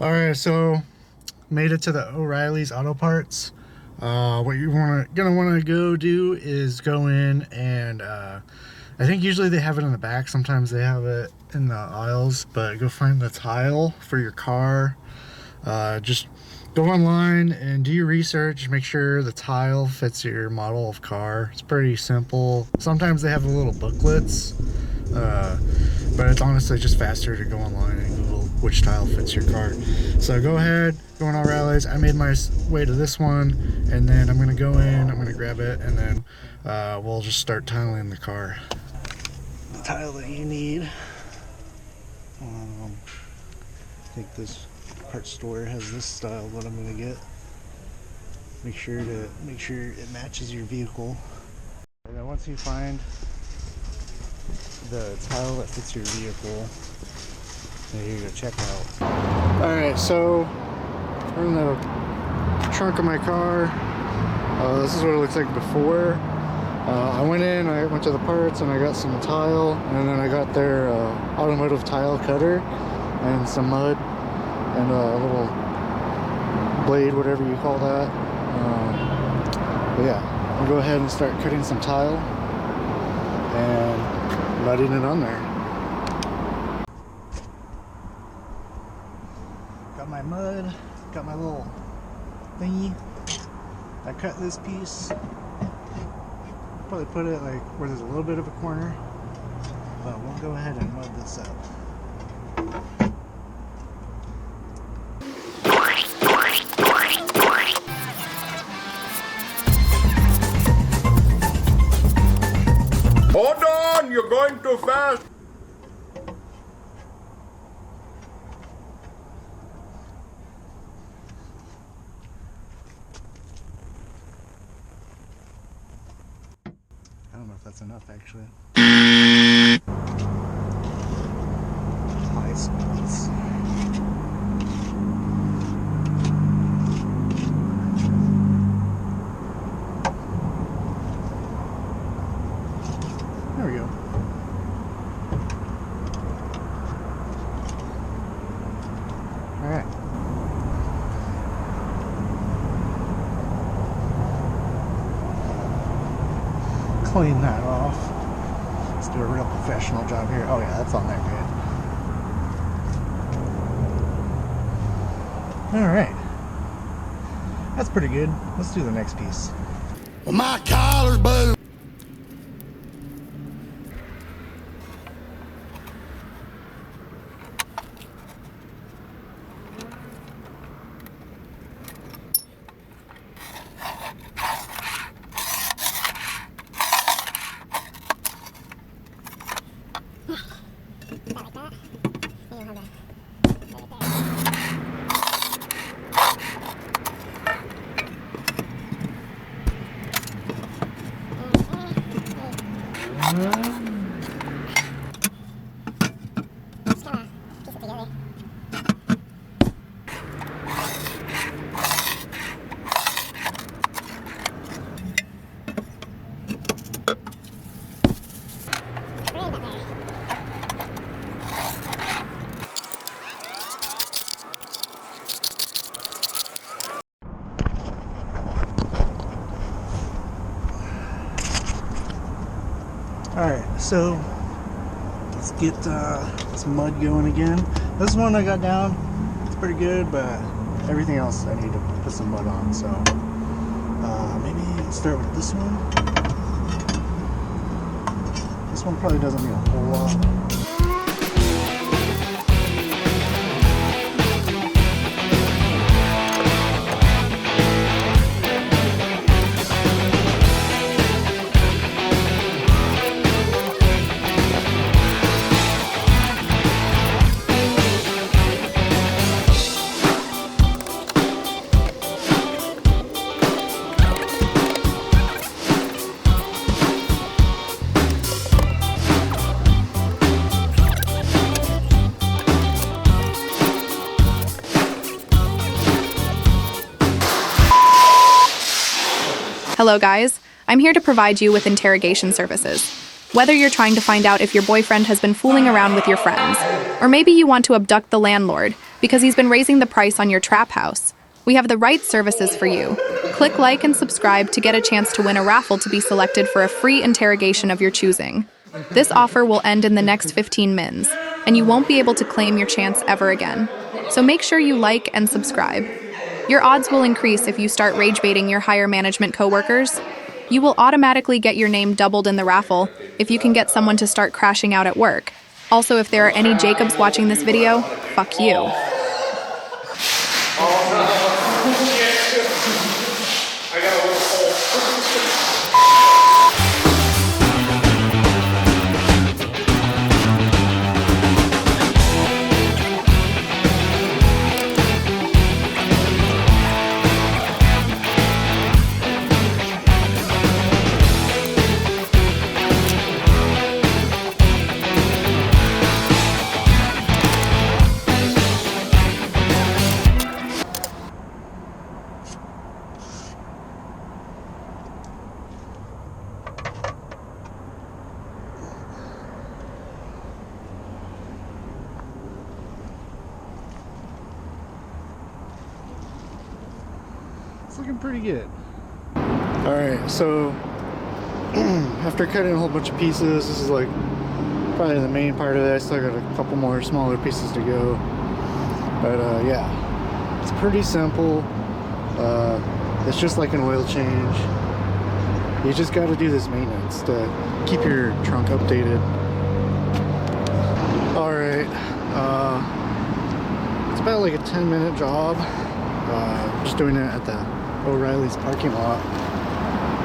Alright, so made it to the O'Reilly's Auto Parts. What you're gonna want to go do is go in and I think usually they have it in the back, sometimes they have it in the aisles, but go find the tile for your car. Just go online and do your research, make sure the tile fits your model of car. It's pretty simple. Sometimes they have the little booklets, but it's honestly just faster to go online and Google which tile fits your car. So go ahead, go on O'Reilly's. I made my way to this one, and then I'm gonna go in, I'm gonna grab it, and then we'll just start tiling the car. The tile that you need. I think this parts store has this style that I'm gonna get. Make sure it matches your vehicle. And then once you find the tile that fits your vehicle, there you go, check out. Alright, so we're in the trunk of my car. This is what it looks like before. I went in, I went to the parts, and I got some tile, and then I got their automotive tile cutter and some mud and a little blade, whatever you call that. But yeah, I'll go ahead and start cutting some tile and mudding it on there. Got my mud, got my little thingy. I cut this piece. Probably put it like where there's a little bit of a corner, but we'll go ahead and mud this up. Hold on, you're going too fast. I don't know if that's enough, actually. High spots. There we go. All right. Clean that off. Let's do a real professional job here. Oh yeah, that's on there good. All right. That's pretty good. Let's do the next piece. Well, my collar's blue. Alright, so let's get this mud going again. This one I got down, it's pretty good, but everything else I need to put some mud on, so maybe let's start with this one. This one probably doesn't need a whole lot. Hello guys, I'm here to provide you with interrogation services. Whether you're trying to find out if your boyfriend has been fooling around with your friends, or maybe you want to abduct the landlord, because he's been raising the price on your trap house. We have the right services for you. Click like and subscribe to get a chance to win a raffle to be selected for a free interrogation of your choosing. This offer will end in the next 15 mins, and you won't be able to claim your chance ever again. So make sure you like and subscribe. Your odds will increase if you start rage baiting your higher management coworkers. You will automatically get your name doubled in the raffle if you can get someone to start crashing out at work. Also, if there are any Jacobs watching this video, fuck you. It's looking pretty good. Alright, so after cutting a whole bunch of pieces, this is like probably the main part of it. I still got a couple more smaller pieces to go. But yeah, it's pretty simple. It's just like an oil change. You just got to do this maintenance to keep your trunk updated. Alright, it's about like a 10-minute job. Just doing it at the O'Reilly's parking lot.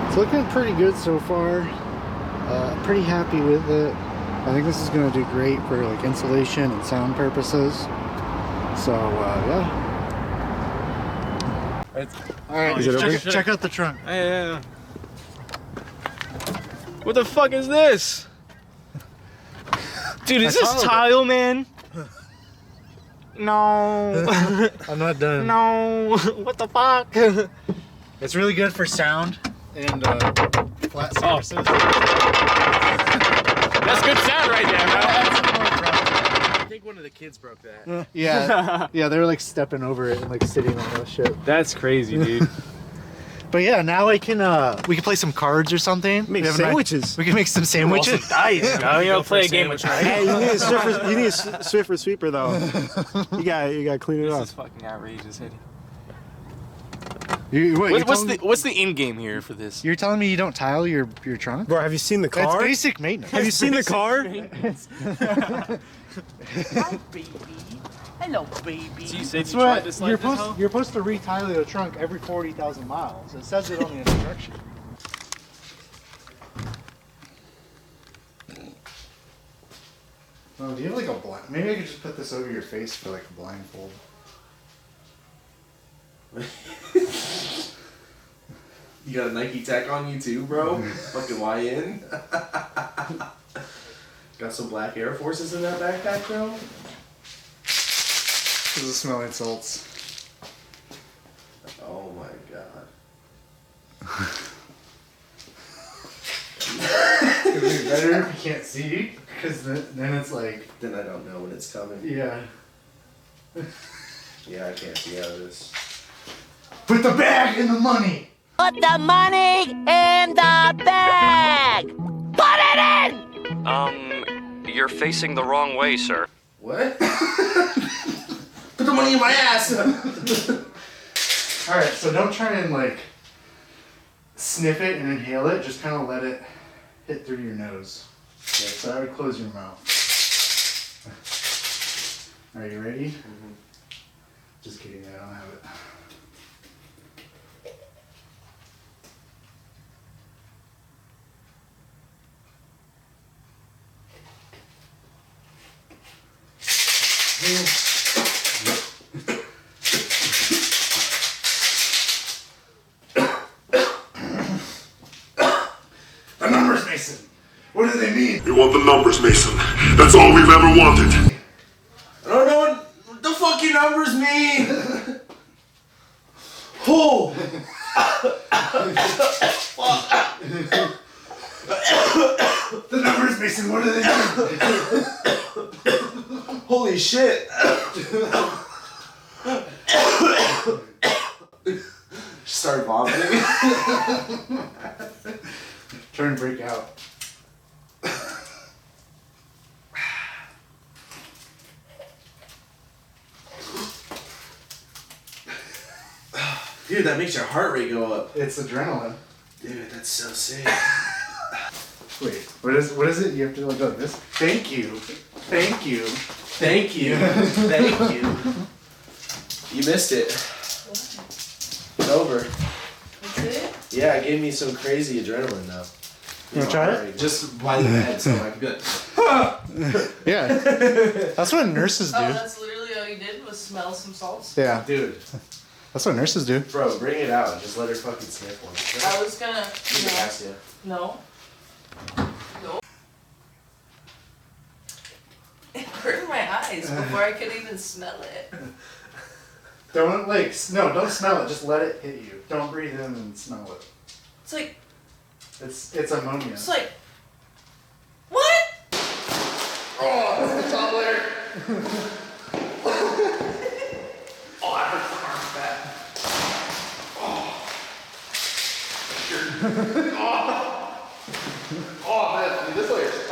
It's looking pretty good so far. Pretty happy with it. I think this is going to do great for like insulation and sound purposes. So yeah. Alright, check out the trunk. Yeah. What the fuck is this? Dude, is this tile, man? No. I'm not done. No. What the fuck? It's really good for sound and flat surfaces. That's good sound right there, bro. I think one of the kids broke that. Yeah, they were like stepping over it and like sitting on that shit. That's crazy, dude. But yeah, now I can we can play some cards or something. Make sandwiches. We can make some sandwiches. Nice. Now you play a game of Hey, you need a Swiffer sweeper though. You gotta clean it This up. is fucking outrageous, Eddie. What's the end game here for this? You're telling me you don't tile your trunk? Bro, have you seen the That's car? basic maintenance. Have you seen the car? Hi, baby. Hello, baby. So you said It's you tried what this like you're supposed to retile your trunk every 40,000 miles. It says it on the instruction. Oh, do you have like a blind? Maybe I could just put this over your face for like a blindfold. You got a Nike Tech on you too, bro? Fucking YN. Got some black Air Forces in that backpack, bro? This is smelling salts. Oh my god. It'd be better if you can't see, because then it's like... Then I don't know when it's coming. Yeah. Yeah, I can't see out of this. Put the bag in the money! Put the money in the bag. Put it in. You're facing the wrong way, sir. What? Put the money in my ass! Alright, so don't try and like sniff it and inhale it, just kind of let it hit through your nose. Okay, so I would close your mouth. Are you ready? Mm-hmm. Just kidding, I don't have it. The numbers, Mason. What do they mean? We want the numbers, Mason. That's all we've ever wanted. I don't know what the fucking numbers mean! Oh! The numbers, Mason. What do they mean? Holy shit! Start vomiting. Try and break out. Dude, that makes your heart rate go up. It's adrenaline. Dude, that's so sick. Wait, what is it? You have to like go like this? Thank you. Thank you. Thank you. Thank you. You missed it. It's over. That's it? Yeah, it gave me some crazy adrenaline now. You wanna try it? Just by the bed, so I can be like, Yeah. That's what nurses do. Oh, that's literally all you did was smell some salts? Yeah. dude, That's what nurses do. bro, bring it out. Just let her fucking sniff one. I was gonna. You can ask you. No. No. It hurt my eyes before I could even smell it. Don't don't smell it. Just let it hit you. Don't breathe in and smell it. It's like, It's ammonia. it's like, what? Oh, it's all there. Oh, man, this way.